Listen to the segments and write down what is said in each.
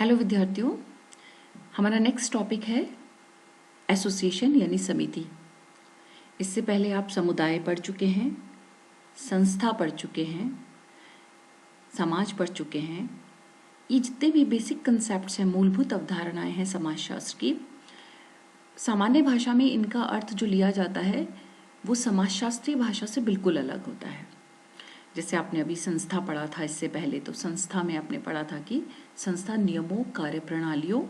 Hello विद्यार्थियों, हमारा next topic है एसोसिएशन यानी समिति। इससे पहले आप समुदाय पढ़ चुके हैं, संस्था पढ़ चुके हैं, समाज पढ़ चुके हैं। ये जितने भी बेसिक कंसेप्ट्स हैं, मूलभूत अवधारणाएं हैं समाजशास्त्र की, सामान्य भाषा में इनका अर्थ जो लिया जाता है वो समाजशास्त्रीय भाषा से बिल्कुल अलग होता है। जैसे आपने अभी संस्था पढ़ा था, इससे पहले तो संस्था में आपने पढ़ा था कि संस्था नियमों, कार्यप्रणालियों,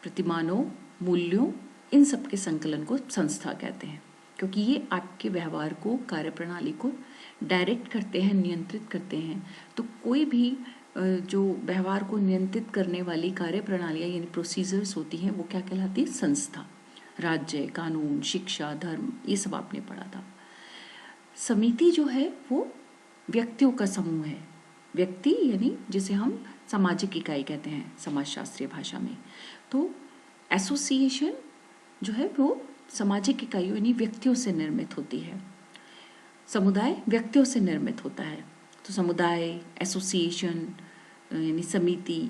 प्रतिमानों, मूल्यों, इन सब के संकलन को संस्था कहते हैं, क्योंकि ये आपके व्यवहार को, कार्यप्रणाली को डायरेक्ट करते हैं, नियंत्रित करते हैं। तो कोई भी जो व्यवहार को नियंत्रित करने वाली कार्यप्रणालियाँ यानी प्रोसीजर्स होती हैं, वो क्या कहलाती है? संस्था। राज्य, कानून, शिक्षा, धर्म, ये सब आपने पढ़ा था। समिति जो है वो व्यक्तियों का समूह है। व्यक्ति यानी जिसे हम सामाजिक इकाई कहते हैं समाजशास्त्रीय भाषा में। तो एसोसिएशन जो है वो सामाजिक इकाइयों यानी व्यक्तियों से निर्मित होती है। समुदाय व्यक्तियों से निर्मित होता है। तो समुदाय, एसोसिएशन यानी समिति,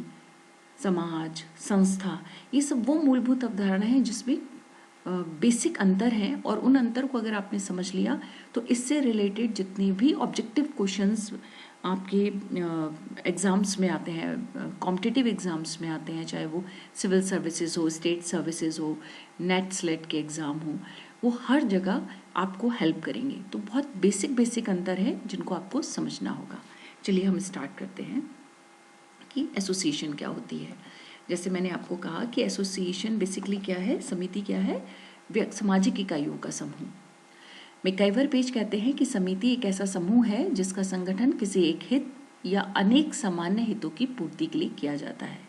समाज, संस्था, ये सब वो मूलभूत अवधारणा है जिसमें बेसिक अंतर हैं, और उन अंतर को अगर आपने समझ लिया तो इससे रिलेटेड जितने भी ऑब्जेक्टिव क्वेश्चंस आपके एग्ज़ाम्स में आते हैं, कॉम्पिटिटिव एग्ज़ाम्स में आते हैं, चाहे वो सिविल सर्विसेज हो, स्टेट सर्विसेज हो, नेट स्लेट के एग्ज़ाम हो, वो हर जगह आपको हेल्प करेंगे। तो बहुत बेसिक अंतर है जिनको आपको समझना होगा। चलिए हम स्टार्ट करते हैं कि एसोसिएशन क्या होती है। जैसे मैंने आपको कहा कि एसोसिएशन बेसिकली क्या है, समिति क्या है? सामाजिक इकाइयों का समूह। मैकाइवर पेज कहते हैं कि समिति एक ऐसा समूह है जिसका संगठन किसी एक हित या अनेक सामान्य हितों की पूर्ति के लिए किया जाता है।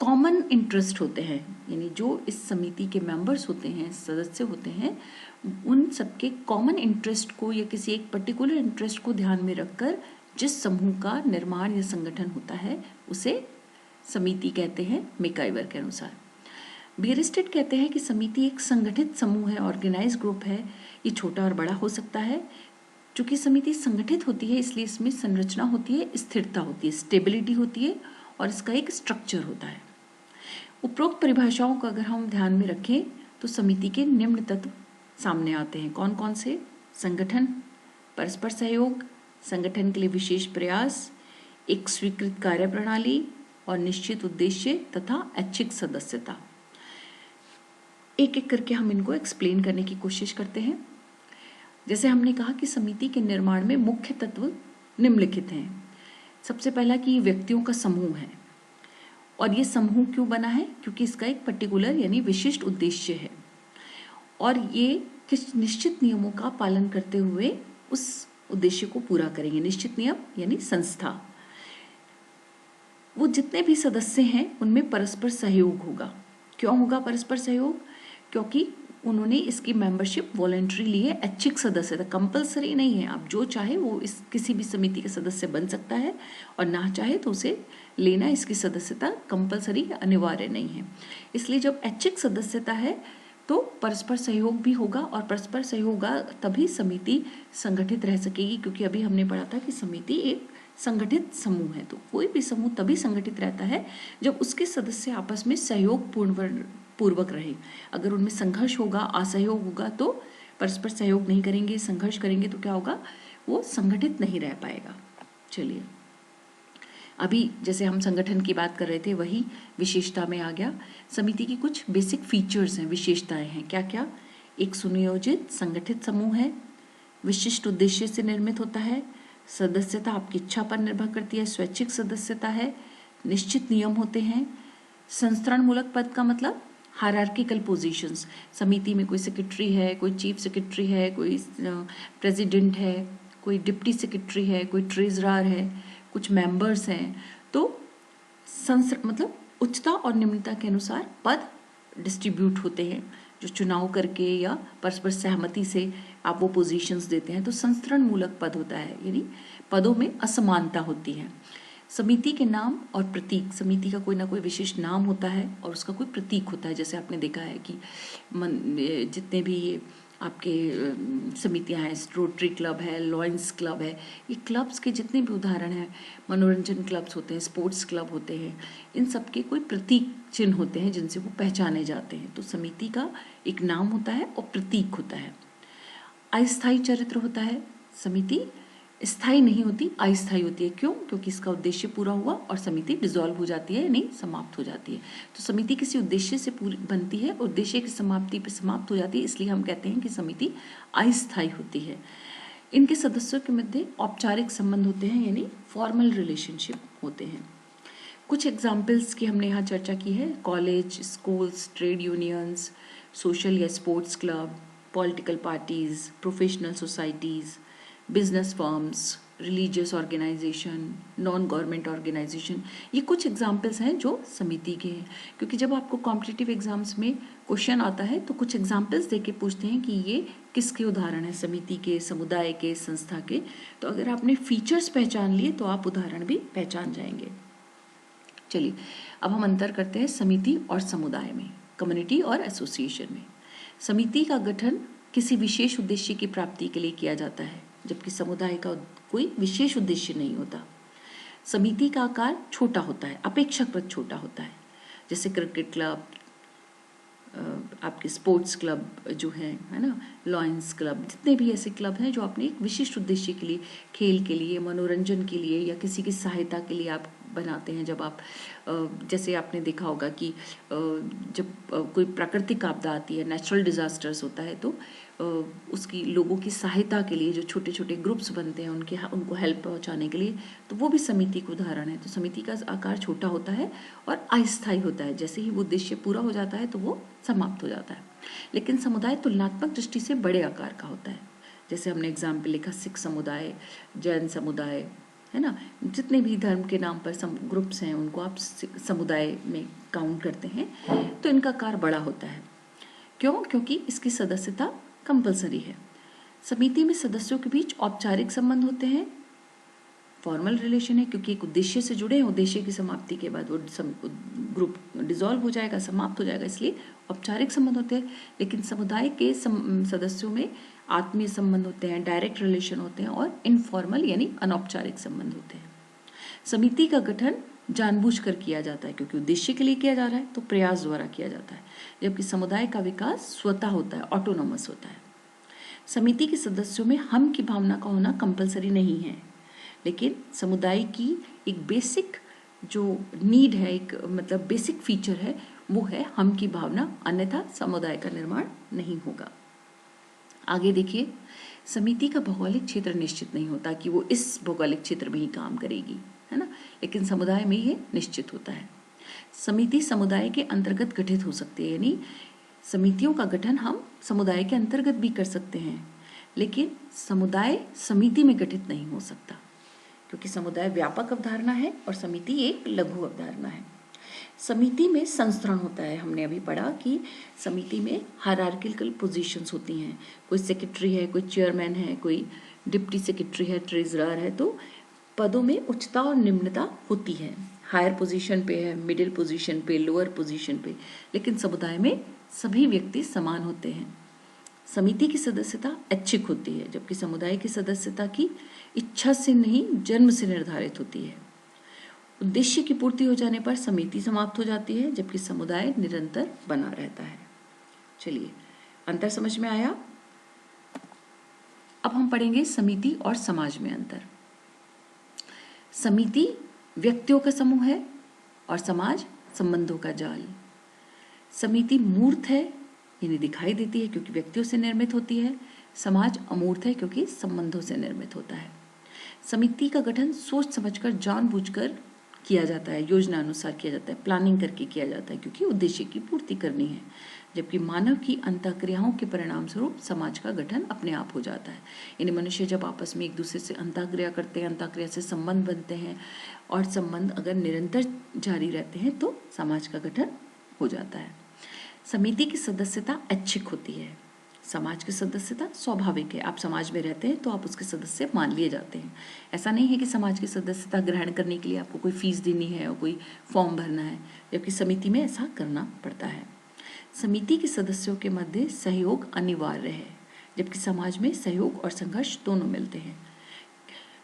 कॉमन इंटरेस्ट होते हैं, यानी जो इस समिति के मेंबर्स होते हैं, सदस्य होते हैं, उन सबके कॉमन इंटरेस्ट को या किसी एक पर्टिकुलर इंटरेस्ट को ध्यान में रखकर जिस समूह का निर्माण या संगठन होता है उसे समिति कहते हैं मैकाइवर के अनुसार। बियरस्टेड कहते हैं कि समिति एक संगठित समूह है, ऑर्गेनाइज ग्रुप है। ये छोटा और बड़ा हो सकता है। चूंकि समिति संगठित होती है इसलिए इसमें संरचना होती है, स्थिरता होती है, स्टेबिलिटी होती है, और इसका एक स्ट्रक्चर होता है। उपरोक्त परिभाषाओं को अगर हम ध्यान में रखें तो समिति के निम्न तत्व सामने आते हैं। कौन कौन से? संगठन, परस्पर सहयोग, संगठन के लिए विशेष प्रयास, एक स्वीकृत कार्यप्रणाली और निश्चित उद्देश्य तथा ऐच्छिक सदस्यता। एक एक करके हम इनको एक्सप्लेन करने की कोशिश करते हैं। जैसे हमने कहा कि समिति के निर्माण में मुख्य तत्व निम्नलिखित हैं। सबसे पहला कि ये व्यक्तियों का समूह है, और ये समूह क्यों बना है? क्योंकि इसका एक पर्टिकुलर यानी विशिष्ट उद्देश्य है, और ये किस निश्चित नियमों का पालन करते हुए उस उद्देश्य को पूरा करेंगे। निश्चित नियम यानी संस्था। वो जितने भी सदस्य हैं उनमें परस्पर सहयोग होगा। क्यों होगा परस्पर सहयोग? क्योंकि उन्होंने इसकी मेंबरशिप वॉलंटरी ली है। ऐच्छिक सदस्यता कंपलसरी नहीं है, आप जो चाहे वो इस किसी भी समिति का सदस्य बन सकता है, और ना चाहे तो उसे लेना, इसकी सदस्यता कंपलसरी अनिवार्य नहीं है। इसलिए जब ऐच्छिक सदस्यता है तो परस्पर सहयोग भी होगा, और परस्पर सहयोग होगा तभी समिति संगठित रह सकेगी। क्योंकि अभी हमने पढ़ा था कि समिति एक संगठित समूह है। तो कोई भी समूह तभी संगठित रहता है जब उसके सदस्य आपस में सहयोग पूर्वक रहे। अगर उनमें संघर्ष होगा, असहयोग होगा, तो परस्पर सहयोग नहीं करेंगे, संघर्ष करेंगे, तो क्या होगा? वो संगठित नहीं रह पाएगा। चलिए, अभी जैसे हम संगठन की बात कर रहे थे वही विशेषता में आ गया। समिति की कुछ बेसिक फीचर्स हैं, विशेषताएं हैं। क्या क्या? एक सुनियोजित संगठित समूह है, विशिष्ट उद्देश्य से निर्मित होता है, सदस्यता आपकी इच्छा पर निर्भर करती है, स्वैच्छिक सदस्यता है, निश्चित नियम होते हैं, संस्तरण मूलक पद का मतलब हायरार्किकल पोजीशंस। समिति में कोई सेक्रेटरी है, कोई चीफ सेक्रेटरी है, कोई प्रेसिडेंट है, कोई डिप्टी सेक्रेटरी है, कोई ट्रेजरर है, कुछ मेंबर्स हैं। तो मतलब उच्चता और निम्नता के अनुसार पद डिस्ट्रीब्यूट होते हैं, जो चुनाव करके या परस्पर सहमति से आप वो पोजीशंस देते हैं। तो संस्तरण मूलक पद होता है, यानी पदों में असमानता होती है। समिति के नाम और प्रतीक, समिति का कोई ना कोई विशिष्ट नाम होता है और उसका कोई प्रतीक होता है। जैसे आपने देखा है कि जितने भी आपके समितियां हैं, रोटरी क्लब है, लॉयंस क्लब है, ये क्लब्स के जितने भी उदाहरण हैं, मनोरंजन क्लब्स होते हैं, स्पोर्ट्स क्लब होते हैं, इन सब के कोई प्रतीक चिन्ह होते हैं जिनसे वो पहचाने जाते हैं। तो समिति का एक नाम होता है और प्रतीक होता है। अस्थायी चरित्र होता है। समिति स्थायी नहीं होती, अस्थायी होती है। क्यों? क्योंकि इसका उद्देश्य पूरा हुआ और समिति डिसॉल्व हो जाती है, यानी समाप्त हो जाती है। तो समिति किसी उद्देश्य से पूरी बनती है, उद्देश्य की समाप्ति पर समाप्त हो जाती है, इसलिए हम कहते हैं कि समिति अस्थायी होती है। इनके सदस्यों के मध्य औपचारिक संबंध होते हैं, यानी फॉर्मल रिलेशनशिप होते हैं। कुछ एग्जाम्पल्स की हमने यहाँ चर्चा की है। College, schools, trade unions, social या sports club, political parties, professional societies, business firms, religious organisation, non government organisation, ये कुछ एग्जाम्पल्स हैं जो समिति के हैं। क्योंकि जब आपको कॉम्पिटिटिव एग्जाम्स में क्वेश्चन आता है तो कुछ एग्जाम्पल्स देके पूछते हैं कि ये किसके उदाहरण है, समिति के, समुदाय के, संस्था के। तो अगर आपने फीचर्स पहचान लिए तो आप उदाहरण भी पहचान जाएंगे। चलिए अब हम अंतर करते हैं समिति और समुदाय में, कम्युनिटी और एसोसिएशन में। समिति का गठन किसी विशेष उद्देश्य की प्राप्ति के लिए किया जाता है, जबकि समुदाय का कोई विशेष उद्देश्य नहीं होता। समिति का आकार छोटा होता है, अपेक्षाकृत छोटा होता है। जैसे क्रिकेट क्लब, आपके स्पोर्ट्स क्लब जो है ना, लॉयंस क्लब, जितने भी ऐसे क्लब हैं जो अपने एक विशिष्ट उद्देश्य के लिए, खेल के लिए, मनोरंजन के लिए या किसी की सहायता के लिए आप बनाते हैं। जब आप जैसे आपने देखा होगा कि जब कोई प्राकृतिक आपदा आती है, नेचुरल डिजास्टर्स होता है, तो उसकी लोगों की सहायता के लिए जो छोटे छोटे ग्रुप्स बनते हैं उनको हेल्प पहुंचाने के लिए, तो वो भी समिति का उदाहरण है। तो समिति का आकार छोटा होता है और अस्थायी होता है। जैसे ही वो उद्देश्य पूरा हो जाता है तो वो समाप्त हो जाता है। लेकिन समुदाय तुलनात्मक दृष्टि से बड़े आकार का होता है। जैसे हमने एग्जाम्पल लिखा, सिख समुदाय, जैन समुदाय, है ना, जितने भी धर्म के नाम पर ग्रुप्स हैं उनको आप समुदाय में काउंट करते हैं। तो इनका आकार बड़ा होता है। क्यों? क्योंकि इसकी सदस्यता कंपलसरी है। समिति में सदस्यों के बीच औपचारिक संबंध होते हैं, फॉर्मल रिलेशन है, क्योंकि एक उद्देश्य से जुड़े हैं। उद्देश्य की समाप्ति के बाद वो ग्रुप डिसॉल्व हो जाएगा, समाप्त हो जाएगा, इसलिए औपचारिक संबंध होते हैं। लेकिन समुदाय के सदस्यों में आत्मीय संबंध होते हैं, डायरेक्ट रिलेशन होते हैं, और इनफॉर्मल यानी अनौपचारिक संबंध होते हैं। समिति का गठन जानबूझकर किया जाता है, क्योंकि उद्देश्य के लिए किया जा रहा है, तो प्रयास द्वारा किया जाता है। जबकि समुदाय का विकास स्वतः होता है, ऑटोनोमस होता है। समिति के सदस्यों में हम की भावना का होना कंपलसरी नहीं है, लेकिन समुदाय की एक बेसिक जो नीड है, एक मतलब बेसिक फीचर है, वो है हम की भावना, अन्यथा समुदाय का निर्माण नहीं होगा। आगे देखिए, समिति का भौगोलिक क्षेत्र निश्चित नहीं होता कि वो इस भौगोलिक क्षेत्र में ही काम करेगी, है ना, लेकिन समुदाय में ये निश्चित होता है। समिति समुदाय के अंतर्गत गठित हो सकती है, यानी समितियों का गठन हम समुदाय के अंतर्गत भी कर सकते हैं, लेकिन समुदाय समिति में गठित नहीं हो सकता, क्योंकि समुदाय व्यापक अवधारणा है और समिति एक लघु अवधारणा है। समिति में संस्करण होता है। हमने अभी पढ़ा कि समिति में हायरार्किकल पोजीशंस होती हैं। कोई सेक्रेटरी है, कोई चेयरमैन है, कोई डिप्टी सेक्रेटरी है, ट्रेजरर है। तो पदों में उच्चता और निम्नता होती है। हायर पोजीशन पे है, मिडिल पोजीशन पे, लोअर पोजीशन पे, लेकिन समुदाय में सभी व्यक्ति समान होते हैं। समिति की सदस्यता ऐच्छिक होती है, जबकि समुदाय की सदस्यता की इच्छा से नहीं, जन्म से निर्धारित होती है। उद्देश्य की पूर्ति हो जाने पर समिति समाप्त हो जाती है, जबकि समुदाय निरंतर बना रहता है। चलिए, अंतर समझ में आया? अब हम पढ़ेंगे समिति और समाज में अंतर। समिति व्यक्तियों का समूह है और समाज संबंधों का जाल। समिति मूर्त है, यानी दिखाई देती है क्योंकि व्यक्तियों से निर्मित होती है। समाज अमूर्त है क्योंकि संबंधों से निर्मित होता है। समिति का गठन सोच समझकर, जानबूझकर किया जाता है, योजना अनुसार किया जाता है, प्लानिंग करके किया जाता है, क्योंकि उद्देश्य की पूर्ति करनी है। जबकि मानव की अंतःक्रियाओं के परिणाम स्वरूप समाज का गठन अपने आप हो जाता है। यानी मनुष्य जब आपस में एक दूसरे से अंतःक्रिया करते हैं, अंतःक्रिया से संबंध बनते हैं, और संबंध अगर निरंतर जारी रहते हैं तो समाज का गठन हो जाता है। समिति की सदस्यता ऐच्छिक होती है, समाज की सदस्यता स्वाभाविक है। आप समाज में रहते हैं तो आप उसके सदस्य मान लिए जाते हैं। ऐसा नहीं है कि समाज की सदस्यता ग्रहण करने के लिए आपको कोई फीस देनी है और कोई फॉर्म भरना है, जबकि समिति में ऐसा करना पड़ता है। समिति के सदस्यों के मध्य सहयोग अनिवार्य है। जबकि समाज में सहयोग और संघर्ष दोनों मिलते हैं।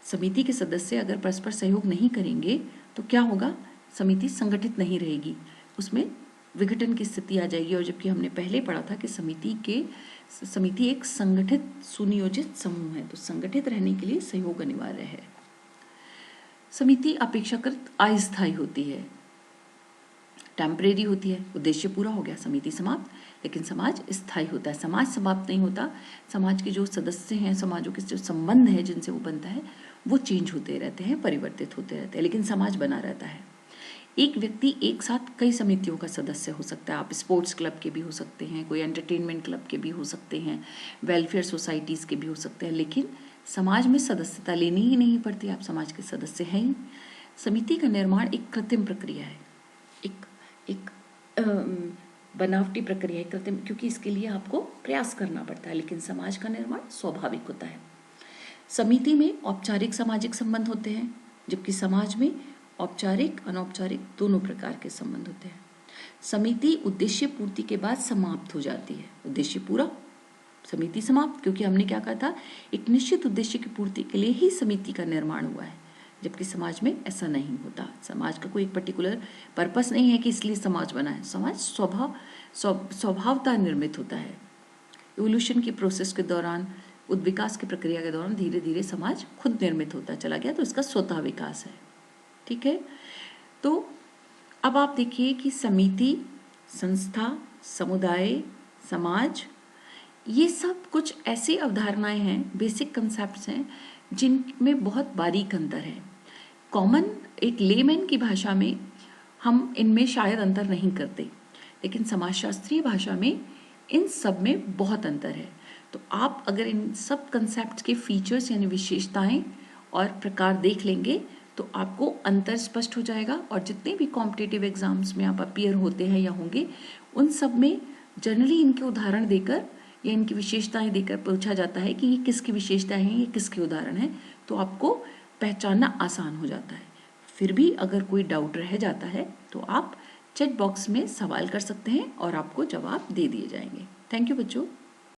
समिति के सदस्य अगर परस्पर सहयोग नहीं करेंगे तो क्या होगा, समिति संगठित नहीं रहेगी, उसमें विघटन की स्थिति आ जाएगी। और जबकि हमने पहले पढ़ा था कि समिति एक संगठित सुनियोजित समूह है, तो संगठित रहने के लिए सहयोग अनिवार्य है। समिति अपेक्षाकृत अस्थायी होती है, टेम्परेरी होती है। उद्देश्य पूरा हो गया, समिति समाप्त, लेकिन समाज स्थायी होता है। समाज समाप्त नहीं होता, समाज के जो सदस्य हैं, समाजों के जो संबंध है जिनसे वो बनता है, वो चेंज होते रहते हैं, परिवर्तित होते रहते हैं, लेकिन समाज बना रहता है। एक व्यक्ति एक साथ कई समितियों का सदस्य हो सकता है। आप स्पोर्ट्स क्लब के भी हो सकते हैं, कोई एंटरटेनमेंट क्लब के भी हो सकते हैं, वेलफेयर सोसाइटीज़ के भी हो सकते हैं, लेकिन समाज में सदस्यता लेनी ही नहीं पड़ती, आप समाज के सदस्य हैं ही। समिति का निर्माण एक कृत्रिम प्रक्रिया है, एक बनावटी प्रक्रिया है, कृत्रिम, क्योंकि इसके लिए आपको प्रयास करना पड़ता है, लेकिन समाज का निर्माण स्वाभाविक होता है। समिति में औपचारिक सामाजिक संबंध होते हैं, जबकि समाज में औपचारिक अनौपचारिक दोनों प्रकार के संबंध होते हैं। समिति उद्देश्य पूर्ति के बाद समाप्त हो जाती है। उद्देश्य पूरा, समिति समाप्त, क्योंकि हमने क्या कहा था, एक निश्चित उद्देश्य की पूर्ति के लिए ही समिति का निर्माण हुआ है, जबकि समाज में ऐसा नहीं होता। समाज का कोई एक पर्टिकुलर पर्पस नहीं है कि इसलिए समाज बना है। समाज स्वभावतः निर्मित होता है। इवोल्यूशन की प्रोसेस के दौरान, विकास की प्रक्रिया के दौरान धीरे धीरे समाज खुद निर्मित होता चला गया, तो इसका स्वतः विकास है। ठीक है, तो अब आप देखिए कि समिति, संस्था, समुदाय, समाज, ये सब कुछ ऐसी अवधारणाएं हैं, बेसिक कंसेप्ट्स हैं, जिनमें बहुत बारीक अंतर है। कॉमन एक लेमैन की भाषा में हम इनमें शायद अंतर नहीं करते, लेकिन समाजशास्त्रीय भाषा में इन सब में बहुत अंतर है। तो आप अगर इन सब कंसेप्ट्स के फीचर्स यानी विशेषताएं और प्रकार देख लेंगे तो आपको अंतर स्पष्ट हो जाएगा। और जितने भी कॉम्पिटिटिव एग्जाम्स में आप अपीयर होते हैं या होंगे, उन सब में जनरली इनके उदाहरण देकर या इनकी विशेषताएं देकर पूछा जाता है कि ये किसकी विशेषताएं हैं, ये किसके उदाहरण हैं, तो आपको पहचानना आसान हो जाता है। फिर भी अगर कोई डाउट रह जाता है तो आप चैट बॉक्स में सवाल कर सकते हैं और आपको जवाब दे दिए जाएंगे। थैंक यू बच्चों।